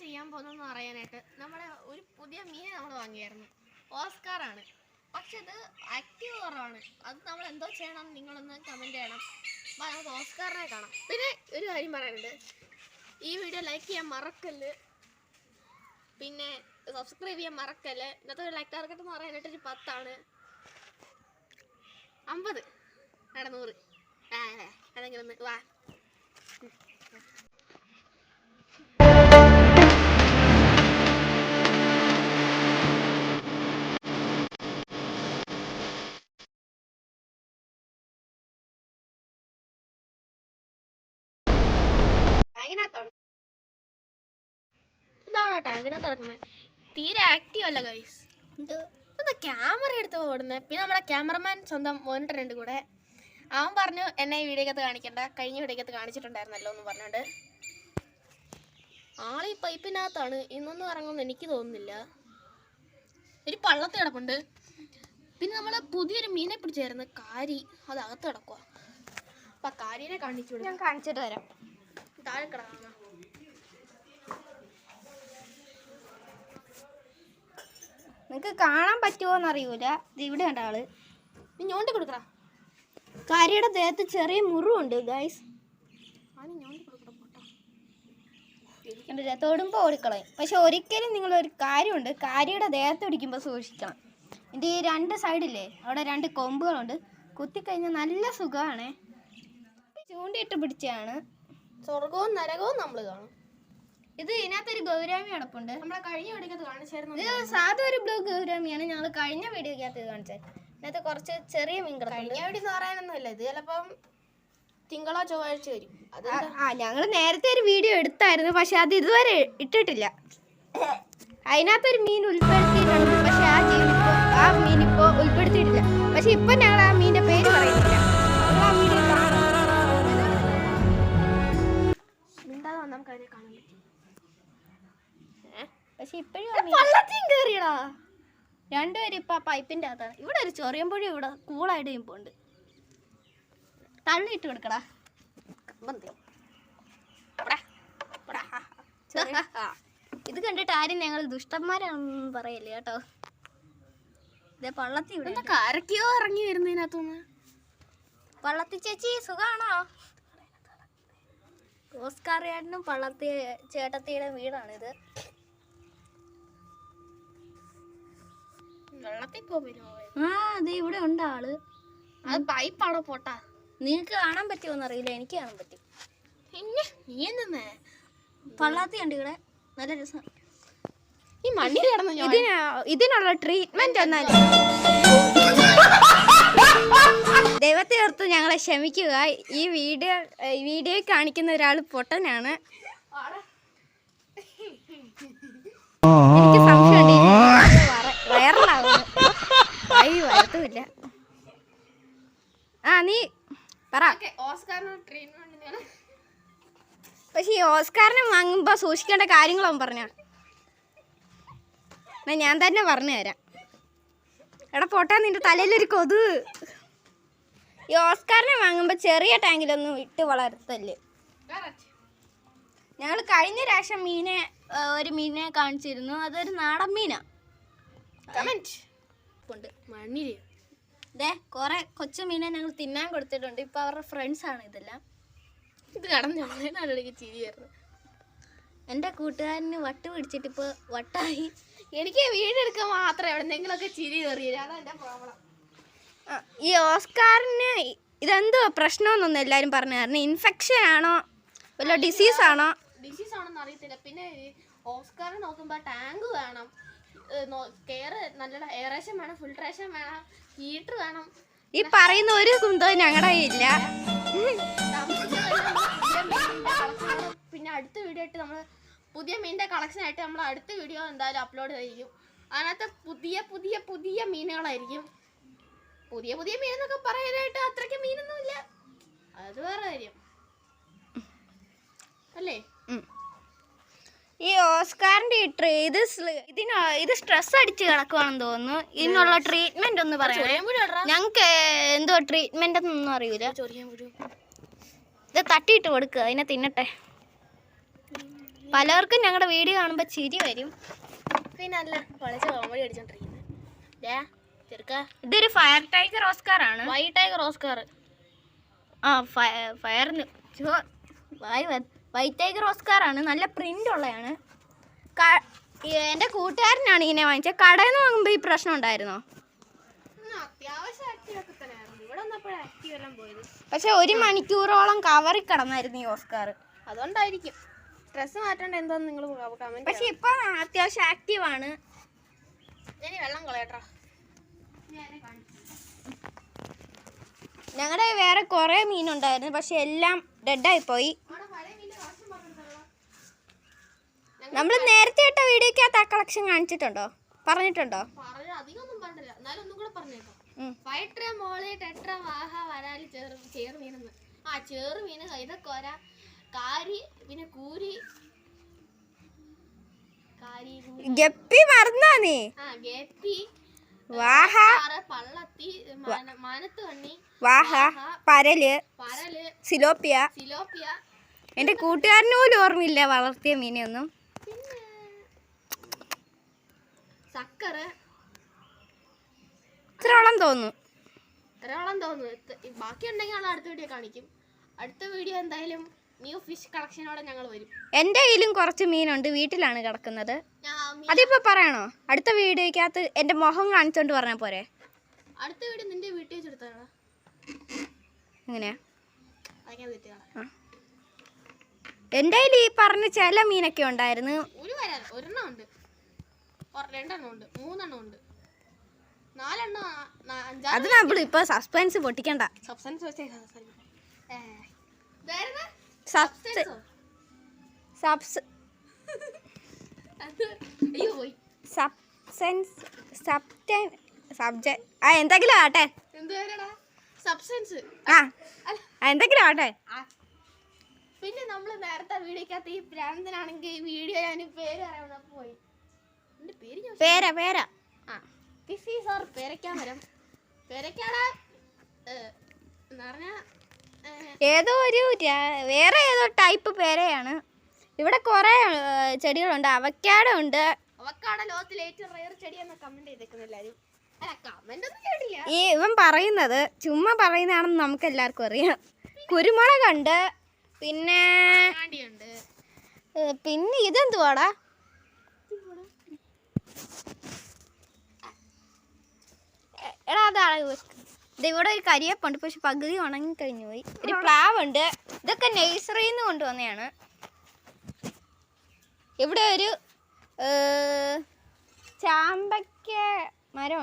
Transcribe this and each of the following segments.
ചെയ്യാൻ പോകുന്നതെന്ന് പറയാനായിട്ട് നമ്മുടെ ഒരു പുതിയ മീനെ നമ്മൾ വാങ്ങിയായിരുന്നു. ഓസ്കാറാണ്. പക്ഷെ ഇത് ആക്റ്റീവ് കുറവാണ്. അത് നമ്മൾ എന്തോ ചെയ്യണം നിങ്ങളൊന്ന് കമൻറ്റ് ചെയ്യണം. അപ്പോൾ നമുക്ക് ഓസ്കാറിനെ കാണാം. പിന്നെ ഒരു കാര്യം പറയാനുണ്ട്, ഈ വീഡിയോ ലൈക്ക് ചെയ്യാൻ മറക്കല്ല്, പിന്നെ സബ്സ്ക്രൈബ് ചെയ്യാൻ മറക്കല്ല്. ഇന്നത്തെ ഒരു ലൈക്ക് ടാർഗറ്റ് എന്ന് പറയാനായിട്ട് ഒരു 10 ആണ്. 50 100 അതെങ്കിലും ഒന്ന് വാ. ഇതാണ് ടാങ്കിനകത്ത് നടക്കുന്നത്. തീരെ ആക്റ്റീവ് അല്ല ഗൈസ്. എന്താ ക്യാമറ എടുത്ത് ഓടുന്നത്. പിന്നെ നമ്മുടെ ക്യാമറമാൻ സ്വന്തം മോനിട്ടറുണ്ട് കൂടെ. അവൻ പറഞ്ഞു എന്നെ ഈ വീഡിയോക്കകത്ത് കാണിക്കണ്ട, കഴിഞ്ഞ വീഡിയോക്കകത്ത് കാണിച്ചിട്ടുണ്ടായിരുന്നല്ലോ എന്ന് പറഞ്ഞുകൊണ്ട്. ആളീ പൈപ്പിനകത്താണ്. ഇന്നൊന്നും ഇറങ്ങുമെന്ന് എനിക്ക് തോന്നുന്നില്ല. ഒരു പള്ളത്ത് കിടപ്പുണ്ട്. പിന്നെ നമ്മൾ പുതിയൊരു മീനെ പിടിച്ചായിരുന്നു, കാരി. അത് അകത്ത് കിടക്കുക. അപ്പം കാരിനെ കാണിച്ചു, ഞാൻ കാണിച്ചിട്ട് തരാം. താഴെ കിടക്കുക. നിങ്ങൾക്ക് കാണാൻ പറ്റുമോന്ന് അറിയൂല. ഇത് ഇവിടെ ഉണ്ട് ആള്. നീ ഞോണ്ടി കൊടുക്കടാ. കാരിയുടെ ദേഹത്ത് ചെറിയ മുറിവുണ്ട് ഗൈസ്. എൻ്റെ ദേഹത്തോടുമ്പോൾ ഓടിക്കളയും. പക്ഷെ ഒരിക്കലും നിങ്ങളൊരു കാര്യമുണ്ട്, കാരിയുടെ ദേഹത്ത് പിടിക്കുമ്പോൾ സൂക്ഷിക്കണം. ഇതിൻ്റെ ഈ 2 സൈഡില്ലേ, അവിടെ 2 കൊമ്പുകളുണ്ട്. കുത്തിക്കഴിഞ്ഞാൽ നല്ല സുഖമാണ്. ചൂണ്ടിയിട്ട് പിടിച്ചാണ്. സ്വർഗവും നരകവും നമ്മൾ കാണും. ഇത് ഇതിനകത്തൊരു ഗൗരാമി കിടപ്പുണ്ട്. നമ്മളെ കഴിഞ്ഞ വീഡിയോക്കകത്ത് കാണിച്ചായിരുന്നു. ഇത് സാധാ ഒരു ബ്ലൂ ഗൗരാമിയാണ്. ഞങ്ങൾ കഴിഞ്ഞ വീഡിയോക്കകത്ത് കാണിച്ചത്. ഇതിനകത്ത് കുറച്ച് ചെറിയ മീൻ കിടപ്പുണ്ട്. കഴിഞ്ഞ വീഡിയോ എന്ന് പറയാനൊന്നുമില്ല, ഇത് ചിലപ്പം തിങ്കളോ ചൊവ്വാഴ്ച വരും. അത് ഞങ്ങൾ നേരത്തെ ഒരു വീഡിയോ എടുത്തായിരുന്നു, പക്ഷെ അത് ഇതുവരെ ഇട്ടിട്ടില്ല. അതിനകത്തൊരു മീൻ ഉൾപ്പെടുത്തിയിട്ടുണ്ട്, പക്ഷെ ആ മീൻ ഇപ്പോൾ ഉൾപ്പെടുത്തിയിട്ടില്ല. പക്ഷെ ഇപ്പൊ ഞങ്ങൾ ആ മീനിന്റെ പേര് പറയുന്നില്ല. നമുക്ക് അതിനെ കാണാൻ പറ്റും. പക്ഷെ ഇപ്പോഴും കേറിയടാ. രണ്ടുപേരും ഇപ്പൊ പൈപ്പിന്റെ അകത്താണ്. ഇവിടെ ഒരു ചൊറിയമ്പുഴ ഇവിടെ കൂളായിട്ട് ഇപ്പോണ്ട്. തള്ളിയിട്ട് കൊടുക്കടാ. ഇത് കണ്ടിട്ട് ആരും ഞങ്ങൾ ദുഷ്ടന്മാരാണെന്ന് പറയല്ലേ കേട്ടോ. ഇതേ പള്ളത്തി ഇവിടെ ആരൊക്കെയോ ഇറങ്ങി വരുന്നതിനകത്തുനിന്ന്. പള്ളത്തി ചേച്ചി സുഖാണോ? ഓസ്കാർ ചേട്ടനും പള്ളത്തി ചേട്ടത്തിയുടെ വീടാണിത്. വെള്ളത്തിൽ പോവില്ലോ. അതെ ഇവിടെ ഉണ്ട് ആള്. അത് പൈപ്പാണോ പൊട്ടാ? നിനക്ക് കാണാൻ പറ്റുമോന്ന് അറിയില്ല, എനിക്ക് കാണാൻ പറ്റും. പിന്നെ നീ എന്നേ പള്ളാത്തി ഉണ്ട് ഇവിടെ. നല്ല രസം. ഈ മണ്ണിൽ കിടന്നു. ഇതിനുള്ള ട്രീറ്റ്മെന്റ് ഒന്നല്ല. ദൈവത്തെ ഓർത്ത് ഞങ്ങളെ ക്ഷമിക്കുക. ഈ വീഡിയോ കാണിക്കുന്ന ഒരാൾ പൊട്ടനാണ്. എനിക്ക് സംശയമുണ്ട് വയറിലാവുന്നു. വയത്തുമില്ല. നീ പറ. പക്ഷെ ഈ ഓസ്കാറിനെ വാങ്ങുമ്പോ സൂക്ഷിക്കേണ്ട കാര്യങ്ങളാവും പറഞ്ഞ. ഞാൻ തന്നെ പറഞ്ഞു തരാം. എടാ പോട്ടാ, നിന്റെ തലയിലൊരു കൊതു. ഈ ഓസ്കാറിനെ വാങ്ങുമ്പോൾ ചെറിയ ടാങ്കിലൊന്നും ഇട്ട് വളർത്തല്ലേ. ഞങ്ങൾ കഴിഞ്ഞ പ്രാവശ്യം ഒരു മീനെ കാണിച്ചിരുന്നു. അതൊരു നാടൻ മീനാ. കുറെ കൊച്ചു മീനെ ഞങ്ങൾ തിന്നാൻ കൊടുത്തിട്ടുണ്ട്. ഇപ്പൊ അവരുടെ ഫ്രണ്ട്സ് ആണ് ഇതെല്ലാം. ഇത് കടന്നു ചിരിയായിരുന്നു. എൻ്റെ കൂട്ടുകാരന് വട്ട് പിടിച്ചിട്ട് ഇപ്പൊ വട്ടായി. എനിക്ക് വീഡിയോ എടുക്കാൻ മാത്രമേ എവിടെന്നെങ്കിലൊക്കെ ചിരി കയറിയില്ല. അതാണ് എൻ്റെ പ്രോബ്ലം. ഈ ഓസ്കാറിന് ഇതെന്തോ പ്രശ്നമൊന്നും എല്ലാവരും പറഞ്ഞായിരുന്നു. ഇൻഫെക്ഷൻ ആണോ വല്ല ഡിസീസ് ആണോ? ഡിസീസ് ആണോന്ന് അറിയത്തില്ല. പിന്നെ ഓസ്കാറിന് നോക്കുമ്പോൾ ടാങ്ക് വേണം, കെയർ നല്ല എയറേഷൻ വേണം, ഫിൽട്രേഷൻ വേണം, ഹീറ്റർ വേണം. ഈ പറയുന്ന ഒരു കുന്തവും ഞങ്ങളുടെ ഇല്ല. പിന്നെ അടുത്ത വീഡിയോ ആയിട്ട് നമ്മൾ പുതിയ മീനിൻ്റെ കളക്ഷനായിട്ട് നമ്മൾ അടുത്ത വീഡിയോ എന്തായാലും അപ്ലോഡ് ചെയ്യും. അതിനകത്ത് പുതിയ പുതിയ പുതിയ മീനുകളായിരിക്കും. പുതിയ പുതിയ മീനെന്നൊക്കെ പറയാനായിട്ട് അത്രയ്ക്ക് മീനൊന്നുമില്ല, അത് വേറെ കാര്യം അല്ലേ. ഈ ഓസ്കാറിന്റെ ഇത് സ്ട്രെസ് അടിച്ച് കിടക്കുവാണെന്ന് തോന്നുന്നു. ഇതിനുള്ള ട്രീറ്റ്മെന്റ് ഒന്ന് പറയാം. ഞങ്ങക്ക് എന്തോ ട്രീറ്റ്മെന്റ് ഒന്നും അറിയില്ല. ഇത് തട്ടിയിട്ട് കൊടുക്കുക, അതിനെ തിന്നട്ടെ. പലർക്കും ഞങ്ങളുടെ വീഡിയോ കാണുമ്പോൾ ചിരി വരും. പിന്നെ അല്ല കളിച്ച് കോമഡി അടിച്ചോണ്ടിരിക്കുന്നത്. ചെറുക്ക ഇതൊരു ഫയർ ടൈഗർ ഓസ്കാർ ആണ്. White tiger Oscar. ആ ഫയറിന് വൈറ്റ് ടൈഗർ ഓസ്കാർ ആണ്. നല്ല പ്രിന്റ് ഉള്ളതാണ്. എൻ്റെ കൂട്ടുകാരനാണ് ഇങ്ങനെ വാങ്ങിച്ചത്. കടയിൽ നിന്ന് വാങ്ങുമ്പോൾ ഈ പ്രശ്നം ഉണ്ടായിരുന്നോ? അത്യാവശ്യം ആക്റ്റീവ് ഒക്കെ തന്നെയായിരുന്നു. ഇവിടെ വന്നപ്പോഴാണ് ആക്റ്റീവ് എല്ലാം പോയത്. പക്ഷെ 1 മണിക്കൂറോളം കവറിൽ കിടന്നായിരുന്നു ഈ ഓസ്കാർ. അതുകൊണ്ടായിരിക്കും. ഡ്രസ്സ് മാറ്റേണ്ട എന്താന്ന് നിങ്ങൾ കമന്റ്. പക്ഷെ ഇപ്പൊ അത്യാവശ്യം ആക്റ്റീവ് ആണ്. ഇനി വെള്ളം കളയട്ടാ. ഞങ്ങളുടെ വേറെ കുറെ മീനുണ്ടായിരുന്നു, പക്ഷെ എല്ലാം ഡെഡായി പോയി. നമ്മൾ നേരത്തെ ഇട്ട വീഡിയോക്കകത്ത് ആ കളക്ഷൻ കാണിച്ചിട്ടുണ്ടോ, പറഞ്ഞിട്ടുണ്ടോ? അധികമൊന്നും പറഞ്ഞില്ല, എന്നാലും ഒന്നും കൂടെ പറഞ്ഞേക്കാം. ഫൈറ്റർ, മോളി, ടെട്ര, വാഹ, വരാലി, ചേറുമീനെന്ന്. ആ ചേറുമീന്, കൈതക്കോര, കാരി, പിന്നെ കൂരി, ഗപ്പി മറന്നാ നീ? ഗപ്പി, വാഹ, പള്ളത്തി, മാനത്ത് കണ്ണി, വാഹ, പരല്, സിലോപ്പിയ. സിലോപ്പിയ. എന്റെ കൂട്ടുകാരന് പോലും ഓർമ്മയില്ല വളർത്തിയ മീനൊന്നും. പിന്നെ സക്കറ്. ഇത്രയോളം തോന്നുന്നു. ബാക്കി ഉണ്ടെങ്കിൽ ഞങ്ങൾ അടുത്ത വീഡിയോ കാണിക്കും. അടുത്ത വീഡിയോ എന്തായാലും ന്യൂ ഫിഷ് കളക്ഷനോടെ ഞങ്ങൾ വരും. എൻ്റെ കയ്യിലും കുറച്ച് മീനുണ്ട്, വീട്ടിലാണ് കിടക്കുന്നത്. അതിപ്പോ പറയണോ? അടുത്ത വീഡിയോക്കകത്ത് എൻ്റെ മുഖം കാണിച്ചോണ്ട് പറഞ്ഞാൽ പോരെ? അടുത്ത വീഡിയോ നിന്റെ വീട്ടിൽ വെച്ചെടുത്താണോ? എങ്ങനെയാ? എൻ്റെ കയ്യിൽ ഈ പറഞ്ഞ ചില മീനൊക്കെ ഉണ്ടായിരുന്നു. ഒരെണ്ണം ഉണ്ട്, 2 എണ്ണം ഉണ്ട്, 3 എണ്ണം ഉണ്ട്, 4 എണ്ണം, 5. അത് നമ്മൾ ഇപ്പൊ സസ്പെൻസ് പൊട്ടിക്കണ്ട. എന്തെങ്കിലും ആട്ടെ, എന്തെങ്കിലും ആട്ടെ. പിന്നെ നമ്മള് നേരത്തെ വീഡിയോക്കകത്ത് ഈ പ്രാന്തനാണെങ്കിൽ ഈ വീഡിയോ ഞാൻ പേര് അറിയാൻ പോയി. എന്റെ പേര് പേര ദിസ് ഈസ് അവർ പേരക്കാമരം. പേരക്കാട എന്ന് പറഞ്ഞാൽ ഏതോ ഒരു വേറെ ഏതോ ടൈപ്പ് പേരയാണ്. ഇവിടെ കുറെ ചെടികളുണ്ട്. അവക്കാടോ ഉണ്ട്. അവക്കാട ലോകത്തിലെ ഏറ്റവും റയർ ചെടിയെന്ന് കമന്റ് ചെയ്തേക്കുന്ന എല്ലാവരും. അല്ല, കമന്റ് ഒന്നും കേട്ടില്ല. ഈ ഇവൻ പറയുന്നത് ചുമ്മാ പറയുന്നതാണെന്ന് നമുക്ക് എല്ലാവർക്കും അറിയാം. കുരുമുളകുണ്ട്, പിന്നെ പിന്നെ ഇതെന്തുവാടാ? എടാ അതാണ്. ഇവിടെ ഒരു കരിയപ്പുണ്ട്, പക്ഷെ പകുതി ഉണങ്ങി കഴിഞ്ഞു പോയി. ഒരു പ്ലാവുണ്ട്. ഇതൊക്കെ നഴ്സറിയിൽ നിന്ന് കൊണ്ടുവന്നതാണ്. ഇവിടെ ഒരു ചാമ്പയ്ക്ക മരം.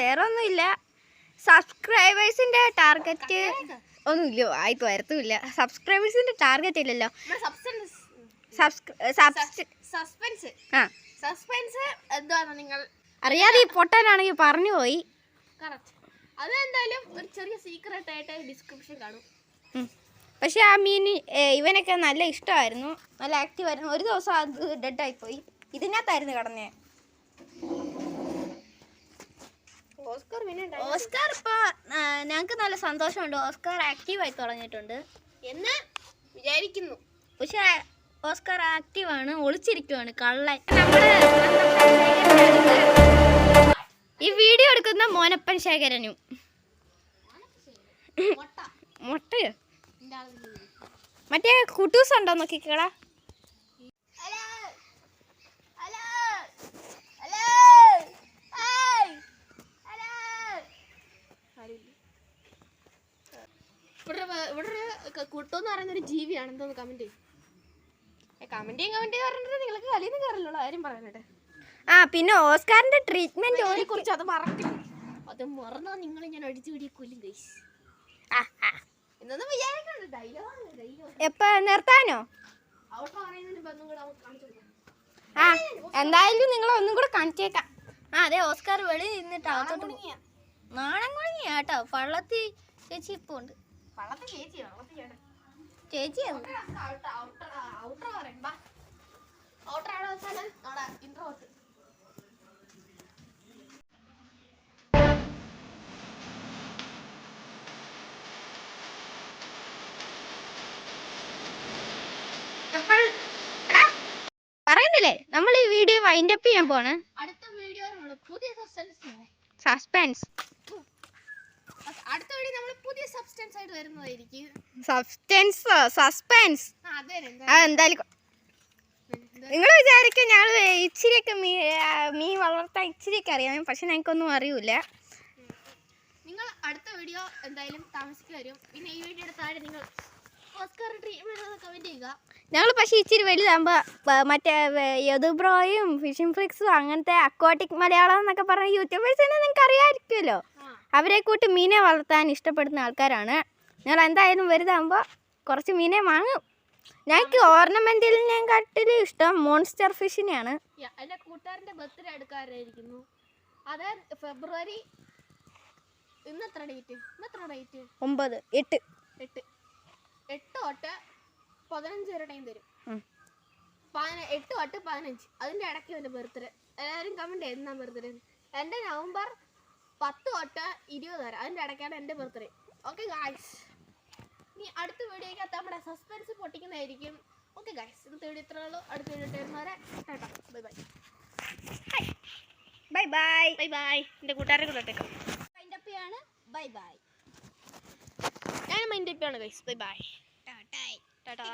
വേറെ ഒന്നുമില്ല. സബ്സ്ക്രൈബേഴ്സിന്റെ ടാർഗറ്റ് ഒന്നുമില്ല, ആയിട്ട് വരത്തുമില്ല. സബ്സ്ക്രൈബേഴ്സിന്റെ ടാർഗറ്റ് ഇല്ലല്ലോ. സസ്പെൻസ് എന്താണ് നിങ്ങൾ അറിയാതെ ഈ പൊട്ടനാണെങ്കിൽ പറഞ്ഞു പോയി. അതെന്തായാലും ഒരു ചെറിയ സീക്രട്ട് ആയിട്ട് ഡിസ്ക്രിപ്ഷൻ കാണും. പക്ഷെ ആ മീൻ ഇവനൊക്കെ നല്ല ഇഷ്ടമായിരുന്നു, നല്ല ആക്റ്റീവ് ആയിരുന്നു. ഒരു ദിവസം അത് ഡെഡായി പോയി. ഇതിനകത്തായിരുന്നു കിടന്നേ. ഓസ്കാർ ഇപ്പൊ ഞങ്ങൾക്ക് നല്ല സന്തോഷമുണ്ട്. ഓസ്കാർ ആക്റ്റീവായി തുടങ്ങിയിട്ടുണ്ട് എന്ന് വിചാരിക്കുന്നു. പക്ഷെ ഓസ്കാർ ആക്റ്റീവാണ്, ഒളിച്ചിരിക്കുവാണ് കള്ളൻ. ഈ വീഡിയോ എടുക്കുന്ന മോനപ്പൻ ശേഖരനും മുട്ടയോ മറ്റേ കുട്ടൂസ് ഉണ്ടോ നോക്കിക്കടാ. ഇവിടെ കുട്ടോന്ന് പറയുന്ന ഒരു ജീവിയാണ്. എന്തോന്ന് കമന്റ് കമന്റ് പറഞ്ഞിട്ട് നിങ്ങൾക്ക് കളിയൊന്നും കയറില്ലോ ആരും പറയാനായിട്ട്. ആ പിന്നെ ഓസ്കാറിന്റെ ട്രീറ്റ്മെന്റ് കുറിച്ച് അത് മറക്കില്ല. അത് മറന്നാ നിങ്ങൾ ഞാൻ അടിച്ചു പിടി കൊല്ലും ഗൈസ്. എന്നൊന്നും വിചാരിക്കണ്ട. എപ്പ നിർത്താനോ? ആ എന്തായാലും നിങ്ങൾ ഒന്നും കൂടെ കാണിച്ചേക്കാം. ആ അതെ, ഓസ്കാർ വെളിയിൽ നിന്നിട്ട് അകത്തോട്ട് നാണം കുഴങ്ങിയ കേട്ടോ. പള്ളത്തി ചേച്ചി ഇപ്പൊ ഉണ്ട്. ചേച്ചി കുഴപ്പമില്ലേ, നമ്മൾ ഈ വീഡിയോ വൈൻഡ് അപ്പ് ചെയ്യാൻ പോണ്. അടുത്ത വീഡിയോ നമ്മൾ പുതിയ സസ്പെൻസ്. അടുത്ത വീഡിയോ നമ്മൾ പുതിയ സബ്സ്റ്റൻസ് ആയിട്ട് വരുന്നതായിരിക്കും. സസ്പെൻസ് എന്തായാലും നിങ്ങൾ വിചാരിക്കും ഞങ്ങൾ ഇച്ചിരിയൊക്കെ മീൻ വളർത്താൻ ഇച്ചിരിയൊക്കെ അറിയാം, പക്ഷെ ഞങ്ങൾക്കൊന്നും അറിയൂല. നിങ്ങൾ അടുത്ത വീഡിയോ എന്തായാലും താമസിക്ക് വരും. പിന്നെ ഈ വീഡിയോയുടെ താഴെ നിങ്ങൾ ഓസ്കാർ ട്രീറ്റ്മെന്റ് കമന്റ് ചെയ്യുക. ഞങ്ങൾ പക്ഷേ ഇച്ചിരി വലുതാകുമ്പോൾ മറ്റേ യദുബ്രോയും ഫിഷിംഗ് ഫ്ലിക്സും അങ്ങനത്തെ അക്വാട്ടിക് മലയാളം എന്നൊക്കെ പറഞ്ഞ യൂട്യൂബേഴ്സിനെ നിങ്ങൾക്ക് അറിയാമായിരിക്കുമല്ലോ. അവരെ കൂട്ടി മീനെ വളർത്താൻ ഇഷ്ടപ്പെടുന്ന ആൾക്കാരാണ് ഞങ്ങൾ. എന്തായാലും വലുതാകുമ്പോൾ കുറച്ച് മീനെ വാങ്ങും. ഞങ്ങൾക്ക് ഓർണമെന്റലിനെക്കാട്ടിലും ഇഷ്ടം മോൺസ്റ്റർ ഫിഷിനെയാണ്. എൻ്റെ കൂട്ടുകാരൻ്റെ ബർത്ത്ഡേ എടുക്കാറായിരിക്കുന്നു. അത് ഫെബ്രുവരി ഇന്നെത്ര ഡേറ്റ്? 8 തൊട്ട് 15 വരെ ടൈം തരും. 8 തൊട്ട് 15 അതിൻ്റെ ഇടയ്ക്ക് എൻ്റെ ബർത്ത്ഡേ. എല്ലാവരും കമൻറ്റ് എന്നാ ബർത്ത്ഡേ. എൻ്റെ നവംബർ 10 തൊട്ട് 20 വരെ അതിൻ്റെ ഇടയ്ക്കാണ് എൻ്റെ ബർത്ത്ഡേ. ഓക്കെ ഗായ്സ്, ഇനി അടുത്ത വീഡിയോയ്ക്കകത്ത് നമ്മുടെ സസ്പെൻസ് പൊട്ടിക്കുന്നതായിരിക്കും. ഓക്കെ ഗായ്സ്, ഇന്നത്തെ വീഡിയോ ഇത്രേ ഉള്ളൂ. അടുത്ത വീഡിയോ വരുന്നവരെ Tata, bye bye. Bye bye bye bye. എൻ്റെ കൂട്ടുകാരെ കൂടെ ഇട്ടേക്കാം. Bye bye. ഞാൻ മൈൻഡ് അപ്പ് ആണ് guys. Bye bye. Tata. Tata.